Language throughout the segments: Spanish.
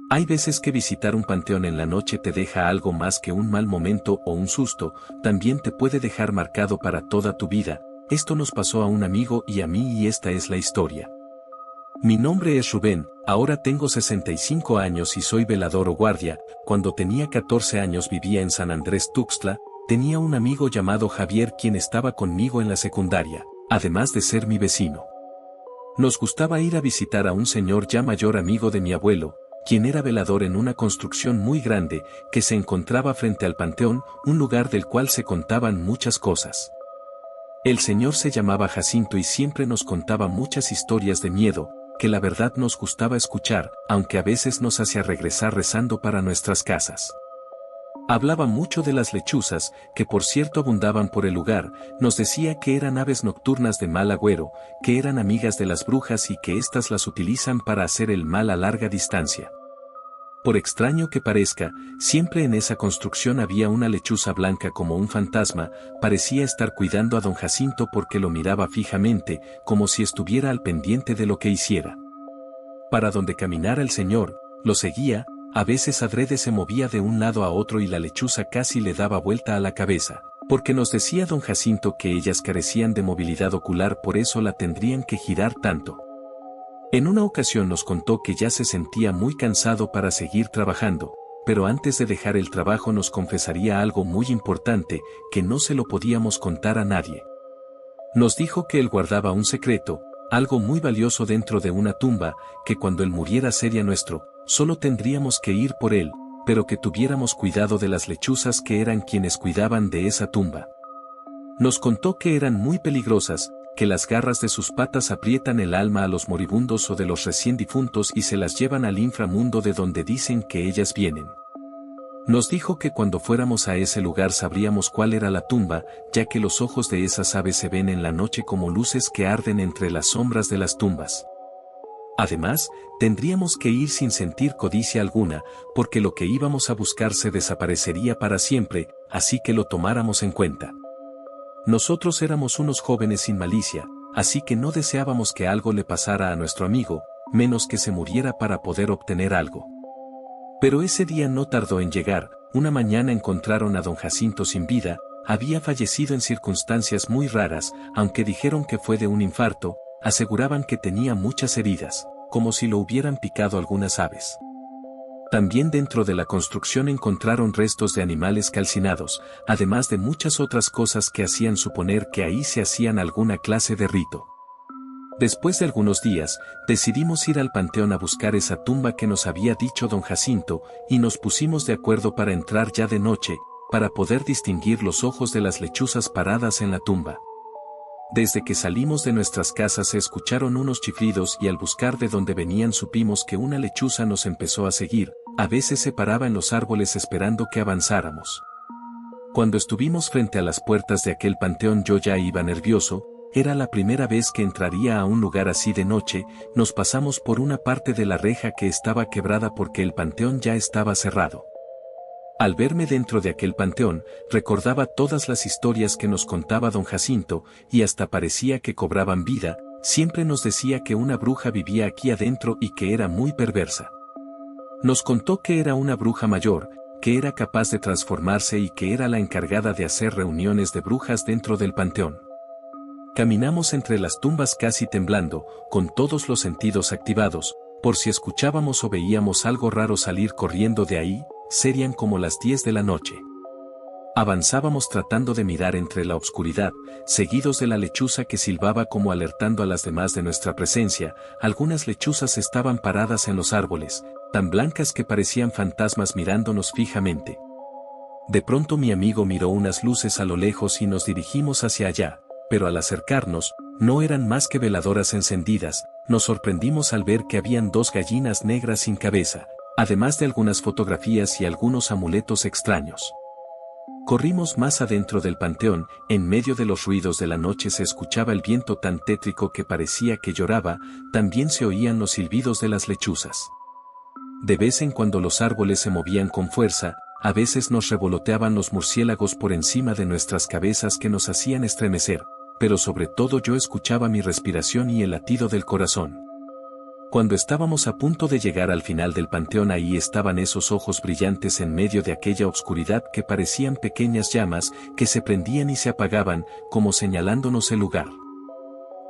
Hay veces que visitar un panteón en la noche te deja algo más que un mal momento o un susto, también te puede dejar marcado para toda tu vida. Esto nos pasó a un amigo y a mí y esta es la historia. Mi nombre es Rubén, ahora tengo 65 años y soy velador o guardia. Cuando tenía 14 años vivía en San Andrés Tuxtla, tenía un amigo llamado Javier quien estaba conmigo en la secundaria, además de ser mi vecino. Nos gustaba ir a visitar a un señor ya mayor amigo de mi abuelo, quien era velador en una construcción muy grande que se encontraba frente al panteón, un lugar del cual se contaban muchas cosas. El señor se llamaba Jacinto y siempre nos contaba muchas historias de miedo, que la verdad nos gustaba escuchar, aunque a veces nos hacía regresar rezando para nuestras casas. Hablaba mucho de las lechuzas, que por cierto abundaban por el lugar, nos decía que eran aves nocturnas de mal agüero, que eran amigas de las brujas y que éstas las utilizan para hacer el mal a larga distancia. Por extraño que parezca, siempre en esa construcción había una lechuza blanca como un fantasma, parecía estar cuidando a don Jacinto porque lo miraba fijamente, como si estuviera al pendiente de lo que hiciera. Para donde caminara el señor, lo seguía, a veces adrede se movía de un lado a otro y la lechuza casi le daba vuelta a la cabeza, porque nos decía don Jacinto que ellas carecían de movilidad ocular, por eso la tendrían que girar tanto. En una ocasión nos contó que ya se sentía muy cansado para seguir trabajando, pero antes de dejar el trabajo nos confesaría algo muy importante, que no se lo podíamos contar a nadie. Nos dijo que él guardaba un secreto, algo muy valioso dentro de una tumba, que cuando él muriera sería nuestro, solo tendríamos que ir por él, pero que tuviéramos cuidado de las lechuzas que eran quienes cuidaban de esa tumba. Nos contó que eran muy peligrosas, que las garras de sus patas aprietan el alma a los moribundos o de los recién difuntos y se las llevan al inframundo de donde dicen que ellas vienen. Nos dijo que cuando fuéramos a ese lugar sabríamos cuál era la tumba, ya que los ojos de esas aves se ven en la noche como luces que arden entre las sombras de las tumbas. Además, tendríamos que ir sin sentir codicia alguna, porque lo que íbamos a buscar se desaparecería para siempre, así que lo tomáramos en cuenta. Nosotros éramos unos jóvenes sin malicia, así que no deseábamos que algo le pasara a nuestro amigo, menos que se muriera para poder obtener algo. Pero ese día no tardó en llegar, una mañana encontraron a don Jacinto sin vida, había fallecido en circunstancias muy raras, aunque dijeron que fue de un infarto, aseguraban que tenía muchas heridas, como si lo hubieran picado algunas aves. También dentro de la construcción encontraron restos de animales calcinados, además de muchas otras cosas que hacían suponer que ahí se hacían alguna clase de rito. Después de algunos días, decidimos ir al panteón a buscar esa tumba que nos había dicho don Jacinto, y nos pusimos de acuerdo para entrar ya de noche, para poder distinguir los ojos de las lechuzas paradas en la tumba. Desde que salimos de nuestras casas se escucharon unos chiflidos y al buscar de dónde venían supimos que una lechuza nos empezó a seguir, a veces se paraba en los árboles esperando que avanzáramos. Cuando estuvimos frente a las puertas de aquel panteón yo ya iba nervioso, era la primera vez que entraría a un lugar así de noche, nos pasamos por una parte de la reja que estaba quebrada porque el panteón ya estaba cerrado. Al verme dentro de aquel panteón, recordaba todas las historias que nos contaba don Jacinto, y hasta parecía que cobraban vida, siempre nos decía que una bruja vivía aquí adentro y que era muy perversa. Nos contó que era una bruja mayor, que era capaz de transformarse y que era la encargada de hacer reuniones de brujas dentro del panteón. Caminamos entre las tumbas casi temblando, con todos los sentidos activados, por si escuchábamos o veíamos algo raro salir corriendo de ahí. Serían como las 10 de la noche. Avanzábamos tratando de mirar entre la oscuridad, seguidos de la lechuza que silbaba como alertando a las demás de nuestra presencia. Algunas lechuzas estaban paradas en los árboles, tan blancas que parecían fantasmas mirándonos fijamente. De pronto mi amigo miró unas luces a lo lejos y nos dirigimos hacia allá, pero al acercarnos, no eran más que veladoras encendidas. Nos sorprendimos al ver que habían 2 gallinas negras sin cabeza, además de algunas fotografías y algunos amuletos extraños. Corrimos más adentro del panteón, en medio de los ruidos de la noche se escuchaba el viento tan tétrico que parecía que lloraba, también se oían los silbidos de las lechuzas. De vez en cuando los árboles se movían con fuerza, a veces nos revoloteaban los murciélagos por encima de nuestras cabezas que nos hacían estremecer, pero sobre todo yo escuchaba mi respiración y el latido del corazón. Cuando estábamos a punto de llegar al final del panteón, ahí estaban esos ojos brillantes en medio de aquella oscuridad que parecían pequeñas llamas que se prendían y se apagaban, como señalándonos el lugar.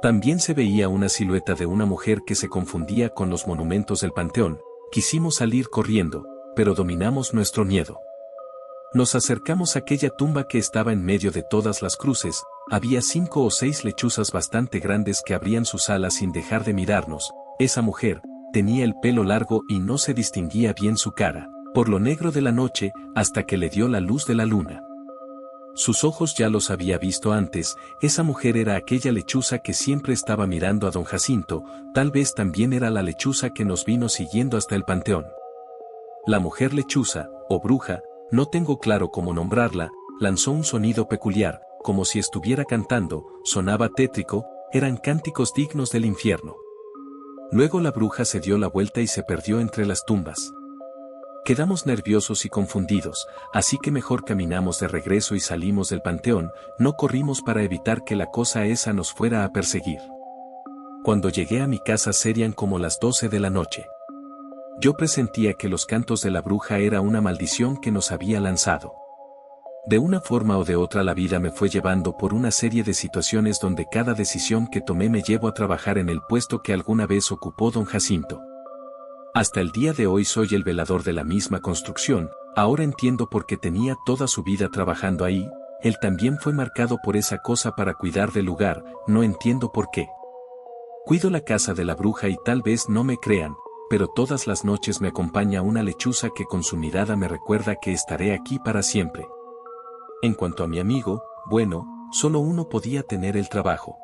También se veía una silueta de una mujer que se confundía con los monumentos del panteón. Quisimos salir corriendo, pero dominamos nuestro miedo. Nos acercamos a aquella tumba que estaba en medio de todas las cruces. Había 5 o 6 lechuzas bastante grandes que abrían sus alas sin dejar de mirarnos. Esa mujer tenía el pelo largo y no se distinguía bien su cara, por lo negro de la noche, hasta que le dio la luz de la luna. Sus ojos ya los había visto antes. Esa mujer era aquella lechuza que siempre estaba mirando a don Jacinto. Tal vez también era la lechuza que nos vino siguiendo hasta el panteón. La mujer lechuza, o bruja, no tengo claro cómo nombrarla, lanzó un sonido peculiar, como si estuviera cantando, sonaba tétrico, eran cánticos dignos del infierno. Luego la bruja se dio la vuelta y se perdió entre las tumbas. Quedamos nerviosos y confundidos, así que mejor caminamos de regreso y salimos del panteón. No corrimos para evitar que la cosa esa nos fuera a perseguir. Cuando llegué a mi casa serían como las 12 de la noche. Yo presentía que los cantos de la bruja era una maldición que nos había lanzado. De una forma o de otra la vida me fue llevando por una serie de situaciones donde cada decisión que tomé me llevó a trabajar en el puesto que alguna vez ocupó don Jacinto. Hasta el día de hoy soy el velador de la misma construcción. Ahora entiendo por qué tenía toda su vida trabajando ahí. Él también fue marcado por esa cosa para cuidar del lugar. No entiendo por qué. Cuido la casa de la bruja y tal vez no me crean, pero todas las noches me acompaña una lechuza que con su mirada me recuerda que estaré aquí para siempre. En cuanto a mi amigo, bueno, solo uno podía tener el trabajo.